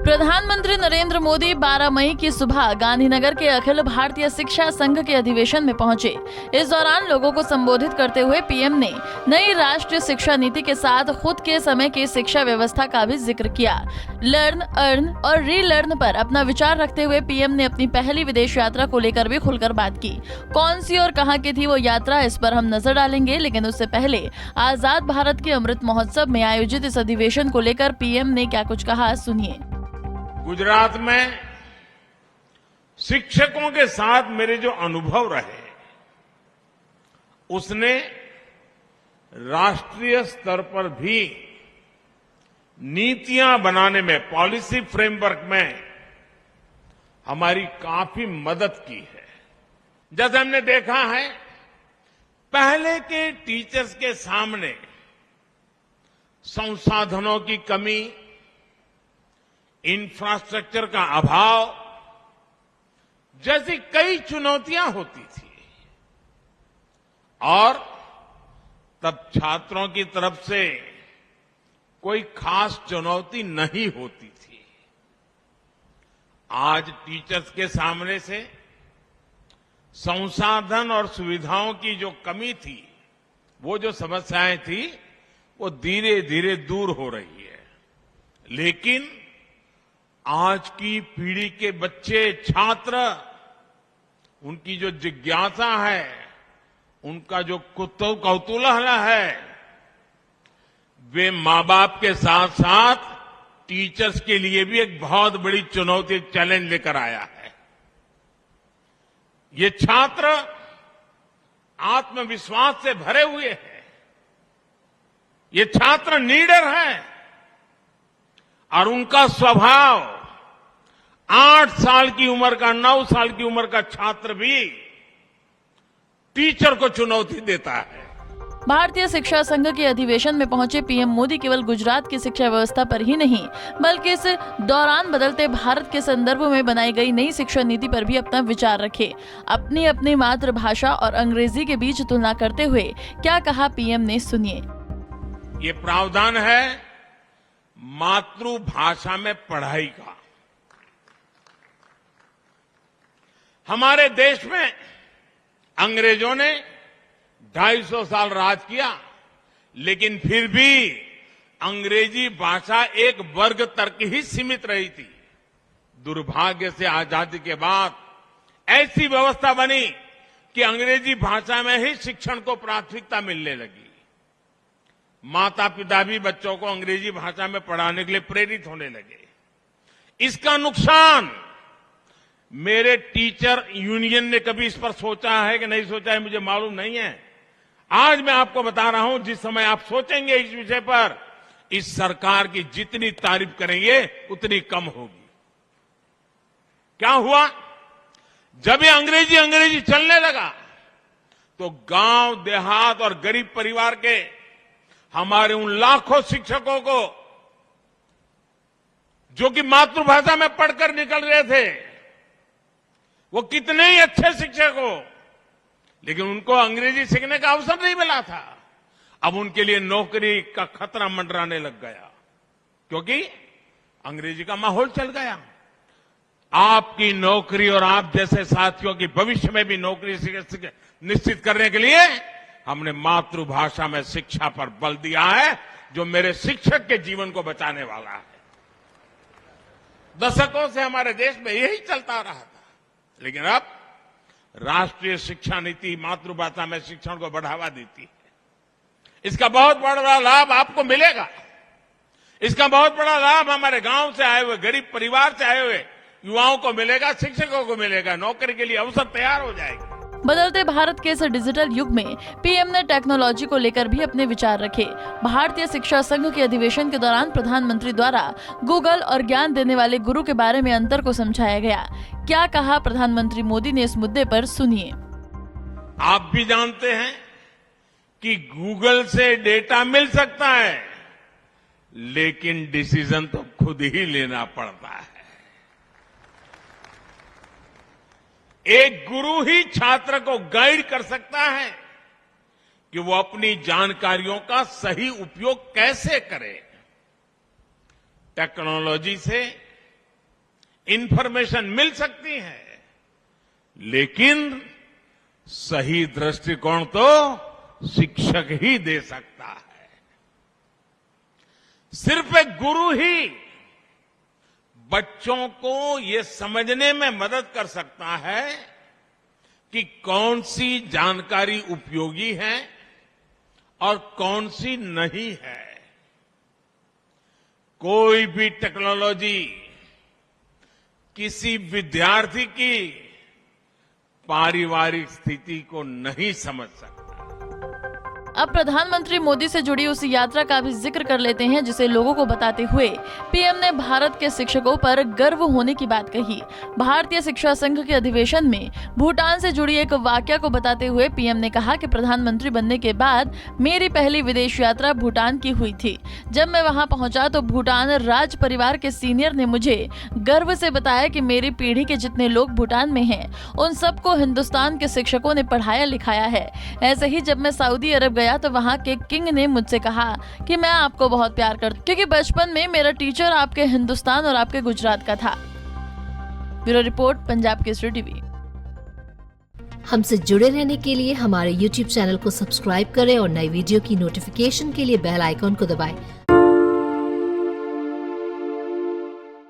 प्रधानमंत्री नरेंद्र मोदी 12 मई की सुबह गांधीनगर के अखिल भारतीय शिक्षा संघ के अधिवेशन में पहुंचे। इस दौरान लोगों को संबोधित करते हुए पीएम ने नई राष्ट्रीय शिक्षा नीति के साथ खुद के समय की शिक्षा व्यवस्था का भी जिक्र किया। लर्न, अर्न और रीलर्न पर अपना विचार रखते हुए पीएम ने अपनी पहली विदेश यात्रा को लेकर भी खुलकर बात की। कौन सी और कहां की थी वो यात्रा, इस पर हम नजर डालेंगे, लेकिन उससे पहले आजाद भारत के अमृत महोत्सव में आयोजित इस अधिवेशन को लेकर पीएम ने क्या कुछ कहा, सुनिए। गुजरात में शिक्षकों के साथ मेरे जो अनुभव रहे, उसने राष्ट्रीय स्तर पर भी नीतियां बनाने में, पॉलिसी फ्रेमवर्क में हमारी काफी मदद की है। जैसे हमने देखा है, पहले के टीचर्स के सामने संसाधनों की कमी, इंफ्रास्ट्रक्चर का अभाव जैसी कई चुनौतियां होती थी और तब छात्रों की तरफ से कोई खास चुनौती नहीं होती थी। आज टीचर्स के सामने से संसाधन और सुविधाओं की जो कमी थी, वो जो समस्याएं थी, वो धीरे धीरे दूर हो रही है। लेकिन आज की पीढ़ी के बच्चे, छात्र, उनकी जो जिज्ञासा है, उनका जो कौतूहल है, वे मां बाप के साथ साथ टीचर्स के लिए भी एक बहुत बड़ी चुनौती, एक चैलेंज लेकर आया है। ये छात्र आत्मविश्वास से भरे हुए हैं, ये छात्र नीडर हैं और उनका स्वभाव 8 साल की उम्र का, 9 साल की उम्र का छात्र भी टीचर को चुनौती देता है। भारतीय शिक्षा संघ के अधिवेशन में पहुंचे पीएम मोदी केवल गुजरात की शिक्षा व्यवस्था पर ही नहीं, बल्कि इस दौरान बदलते भारत के संदर्भ में बनाई गई नई शिक्षा नीति पर भी अपना विचार रखे। अपनी अपनी मातृभाषा और अंग्रेजी के बीच तुलना करते हुए क्या कहा पीएम ने, सुनिए। ये प्रावधान है मातृभाषा में पढ़ाई का। हमारे देश में अंग्रेजों ने 250 साल राज किया, लेकिन फिर भी अंग्रेजी भाषा एक वर्ग तक ही सीमित रही थी। दुर्भाग्य से आजादी के बाद ऐसी व्यवस्था बनी कि अंग्रेजी भाषा में ही शिक्षण को प्राथमिकता मिलने लगी। माता पिता भी बच्चों को अंग्रेजी भाषा में पढ़ाने के लिए प्रेरित होने लगे। इसका नुकसान मेरे टीचर यूनियन ने कभी इस पर सोचा है कि नहीं सोचा है, मुझे मालूम नहीं है। आज मैं आपको बता रहा हूं, जिस समय आप सोचेंगे इस विषय पर, इस सरकार की जितनी तारीफ करेंगे उतनी कम होगी। क्या हुआ? जब ये अंग्रेजी चलने लगा तो गांव, देहात और गरीब परिवार के हमारे उन लाखों शिक्षकों को, जो कि मातृभाषा में पढ़कर निकल रहे थे, वो कितने ही अच्छे शिक्षक हो, लेकिन उनको अंग्रेजी सीखने का अवसर नहीं मिला था। अब उनके लिए नौकरी का खतरा मंडराने लग गया, क्योंकि अंग्रेजी का माहौल चल गया। आपकी नौकरी और आप जैसे साथियों की भविष्य में भी नौकरी निश्चित करने के लिए हमने मातृभाषा में शिक्षा पर बल दिया है, जो मेरे शिक्षक के जीवन को बचाने वाला है। दशकों से हमारे देश में यही चलता रहा था, लेकिन अब राष्ट्रीय शिक्षा नीति मातृभाषा में शिक्षण को बढ़ावा देती है। इसका बहुत बड़ा लाभ आपको मिलेगा। इसका बहुत बड़ा लाभ हमारे गांव से आए हुए, गरीब परिवार से आए हुए युवाओं को मिलेगा, शिक्षकों को मिलेगा। नौकरी के लिए अवसर तैयार हो जाएगा। बदलते भारत के इस डिजिटल युग में पीएम ने टेक्नोलॉजी को लेकर भी अपने विचार रखे। भारतीय शिक्षा संघ के अधिवेशन के दौरान प्रधानमंत्री द्वारा गूगल और ज्ञान देने वाले गुरु के बारे में अंतर को समझाया गया। क्या कहा प्रधानमंत्री मोदी ने इस मुद्दे पर, सुनिए। आप भी जानते हैं कि गूगल से डेटा मिल सकता है, लेकिन डिसीजन तो खुद ही लेना पड़ता है। एक गुरु ही छात्र को गाइड कर सकता है कि वो अपनी जानकारियों का सही उपयोग कैसे करे। टेक्नोलॉजी से इंफॉर्मेशन मिल सकती है, लेकिन सही दृष्टिकोण तो शिक्षक ही दे सकता है। सिर्फ एक गुरु ही बच्चों को ये समझने में मदद कर सकता है कि कौन सी जानकारी उपयोगी है और कौन सी नहीं है। कोई भी टेक्नोलॉजी किसी विद्यार्थी की पारिवारिक स्थिति को नहीं समझ सकता। अब प्रधानमंत्री मोदी से जुड़ी उस यात्रा का भी जिक्र कर लेते हैं जिसे लोगों को बताते हुए पीएम ने भारत के शिक्षकों पर गर्व होने की बात कही। भारतीय शिक्षा संघ के अधिवेशन में भूटान से जुड़ी एक वाकया को बताते हुए पीएम ने कहा कि प्रधानमंत्री बनने के बाद मेरी पहली विदेश यात्रा भूटान की हुई थी। जब मैं वहां पहुंचा तो भूटान राज परिवार के सीनियर ने मुझे गर्व से बताया कि मेरी पीढ़ी के जितने लोग भूटान में हैं, उन सबको हिंदुस्तान के शिक्षकों ने पढ़ाया लिखाया है। ऐसे ही जब मैं सऊदी अरब गया तो वहाँ के किंग ने मुझसे कहा कि मैं आपको बहुत प्यार करता हूं, क्योंकि बचपन में मेरा टीचर आपके हिंदुस्तान और आपके गुजरात का था। Bureau report, Punjab Kesari TV. हमसे जुड़े रहने के लिए हमारे YouTube चैनल को सब्सक्राइब करें और नई वीडियो की नोटिफिकेशन के लिए बेल आइकॉन को दबाएं।